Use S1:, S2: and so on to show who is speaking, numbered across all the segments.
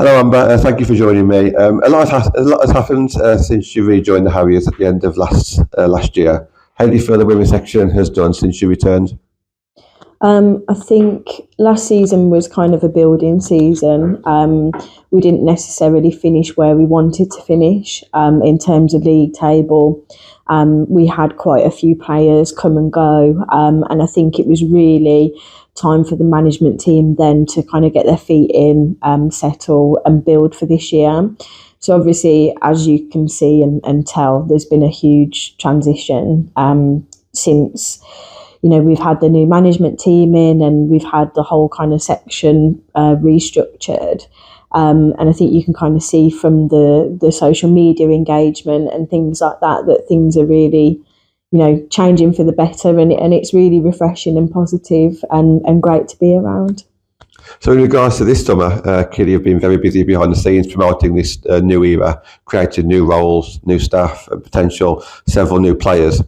S1: Hello, Amber. Thank you for joining me. A lot has happened since you rejoined the Harriers at the end of last year. How do you feel the women's section has done since you returned?
S2: I think last season was kind of a building season. We didn't necessarily finish where we wanted to finish in terms of league table. We had quite a few players come and go, and I think it was really time for the management team then to kind of get their feet in, settle and build for this year. So obviously, as you can see and tell, there's been a huge transition since we've had the new management team in and we've had the whole kind of section restructured. And I think you can kind of see from the social media engagement and things like that things are really, changing for the better, and it's really refreshing and positive and great to be around.
S1: So in regards to this summer, Kitty have been very busy behind the scenes promoting this new era, creating new roles, new staff and potential several new players.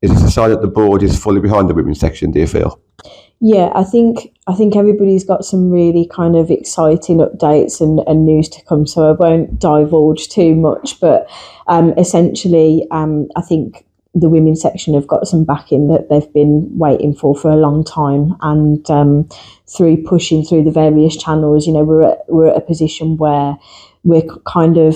S1: Is it a sign that the board is fully behind the women's section, do you feel?
S2: Yeah, I think everybody's got some really kind of exciting updates and news to come, so I won't divulge too much. But essentially, I think the women's section have got some backing that they've been waiting for a long time, and through pushing through the various channels, we're at a position where we're kind of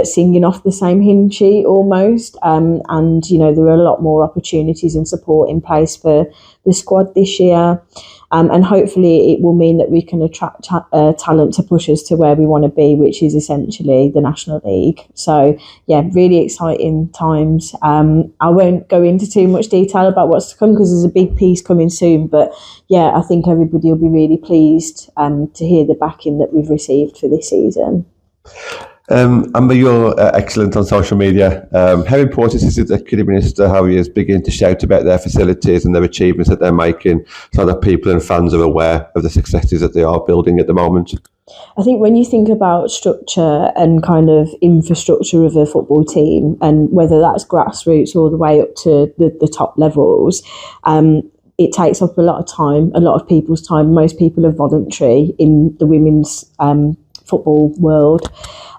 S2: singing off the same hymn sheet almost, and there are a lot more opportunities and support in place for the squad this year, and hopefully it will mean that we can attract talent to push us to where we want to be, which is essentially the National League. So yeah, really exciting times. I won't go into too much detail about what's to come because there's a big piece coming soon, but yeah, I think everybody will be really pleased to hear the backing that we've received for this season.
S1: Amber, you're excellent on social media. How important is it that Kitty Minister Harriers begin to shout about their facilities and their achievements that they're making so that people and fans are aware of the successes that they are building at the moment?
S2: I think when you think about structure and kind of infrastructure of a football team, and whether that's grassroots all the way up to the top levels, it takes up a lot of time, a lot of people's time. Most people are voluntary in the women's football world.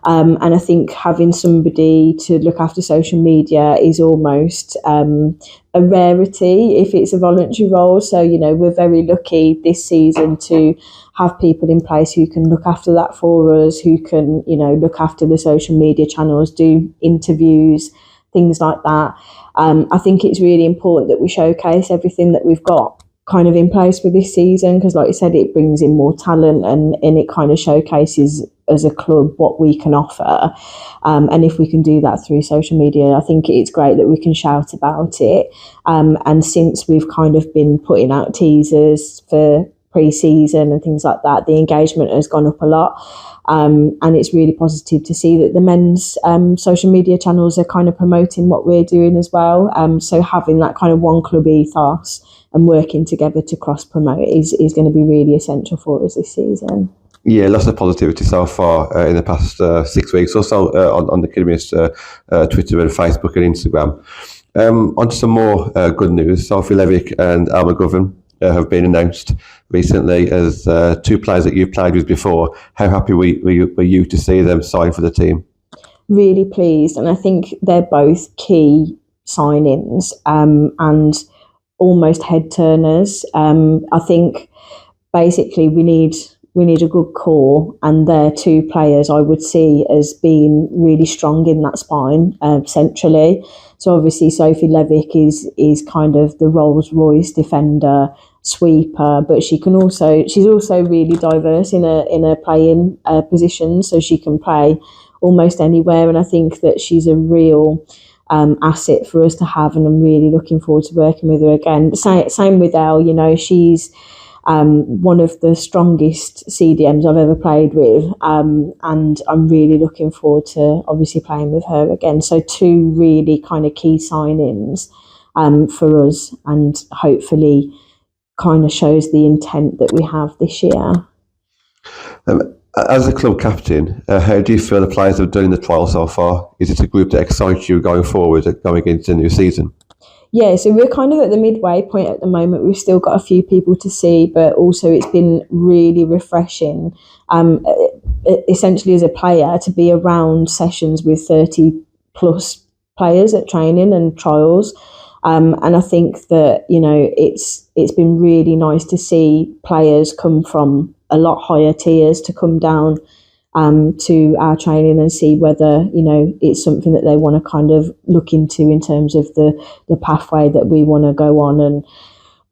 S2: And I think having somebody to look after social media is almost a rarity if it's a voluntary role. So, we're very lucky this season to have people in place who can look after that for us, who can, look after the social media channels, do interviews, things like that. I think it's really important that we showcase everything that we've got kind of in place for this season, because like you said, it brings in more talent and it kind of showcases as a club what we can offer, and if we can do that through social media, I think it's great that we can shout about it, and since we've kind of been putting out teasers for pre-season and things like that, the engagement has gone up a lot, and it's really positive to see that the men's social media channels are kind of promoting what we're doing as well, so having that kind of one club ethos and working together to cross promote is going to be really essential for us this season.
S1: Yeah, lots of positivity so far in the past 6 weeks or so on the Kidderminster Twitter and Facebook and Instagram. On to some more good news. Sophie Levick and Al McGovern have been announced recently as two players that you've played with before. How happy were you to see them sign for the team?
S2: Really pleased, and I think they're both key signings and almost head turners. I think basically we need a good core, and they're two players I would see as being really strong in that spine centrally. So obviously Sophie Levick is kind of the Rolls Royce defender, sweeper, but she's also really diverse in a playing position, so she can play almost anywhere, and I think that she's a real asset for us to have, and I'm really looking forward to working with her again. Same with Elle, she's one of the strongest CDMs I've ever played with, and I'm really looking forward to obviously playing with her again. So two really kind of key signings for us, and hopefully kind of shows the intent that we have this year.
S1: As a club captain, how do you feel the players have done in the trial so far? Is it a group that excites you going forward, going into the new season?
S2: Yeah, so we're kind of at the midway point at the moment. We've still got a few people to see, but also it's been really refreshing. essentially as a player to be around sessions with 30 plus players at training and trials. And I think that, it's been really nice to see players come from a lot higher tiers to come down to our training and see whether, it's something that they want to kind of look into in terms of the pathway that we want to go on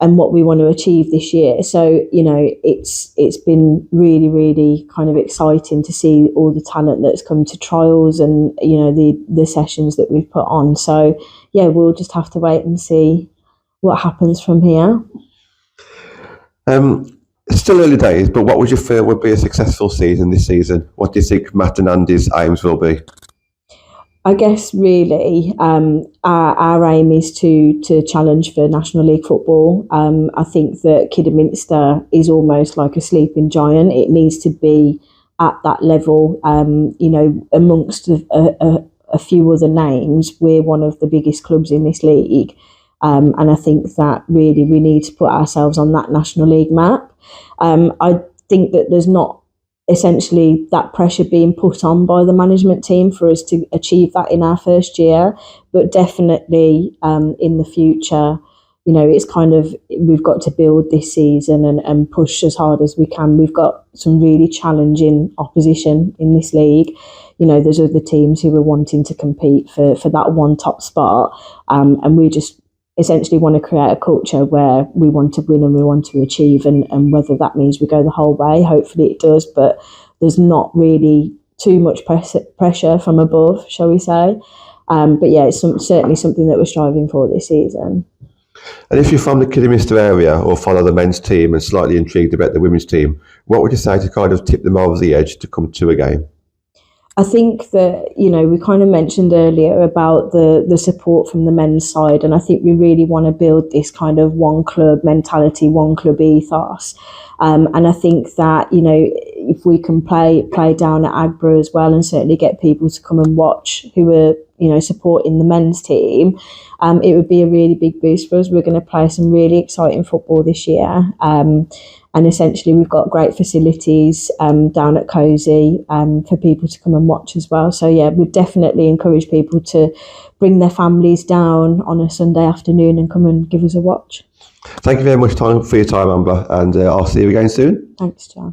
S2: and what we want to achieve this year. So, it's been really, really kind of exciting to see all the talent that's come to trials and, the sessions that we've put on. So, yeah, we'll just have to wait and see what happens from here.
S1: It's still early days, but what would you feel would be a successful season this season? What do you think Matt and Andy's aims will be?
S2: I guess really our aim is to challenge for National League football. I think that Kidderminster is almost like a sleeping giant. It needs to be at that level, amongst a few other names. We're one of the biggest clubs in this league. And I think that really we need to put ourselves on that National League map. I think that there's not essentially that pressure being put on by the management team for us to achieve that in our first year, but definitely in the future, it's kind of, we've got to build this season and push as hard as we can. We've got some really challenging opposition in this league. There's other teams who are wanting to compete for that one top spot, and we just essentially want to create a culture where we want to win and we want to achieve, and whether that means we go the whole way, hopefully it does, but there's not really too much pressure from above, shall we say. But yeah, it's certainly something that we're striving for this season.
S1: And if you're from the Kidderminster area or follow the men's team and slightly intrigued about the women's team, what would you say to kind of tip them over the edge to come to a game?
S2: I think that, we kind of mentioned earlier about the support from the men's side, and I think we really want to build this kind of one club mentality, one club ethos. And I think that, if we can play down at Agbra as well and certainly get people to come and watch who are, supporting the men's team, it would be a really big boost for us. We're going to play some really exciting football this year. And essentially, we've got great facilities down at Cozy for people to come and watch as well. So, yeah, we'd definitely encourage people to bring their families down on a Sunday afternoon and come and give us a watch.
S1: Thank you very much for your time, Amber, and I'll see you again soon.
S2: Thanks, John.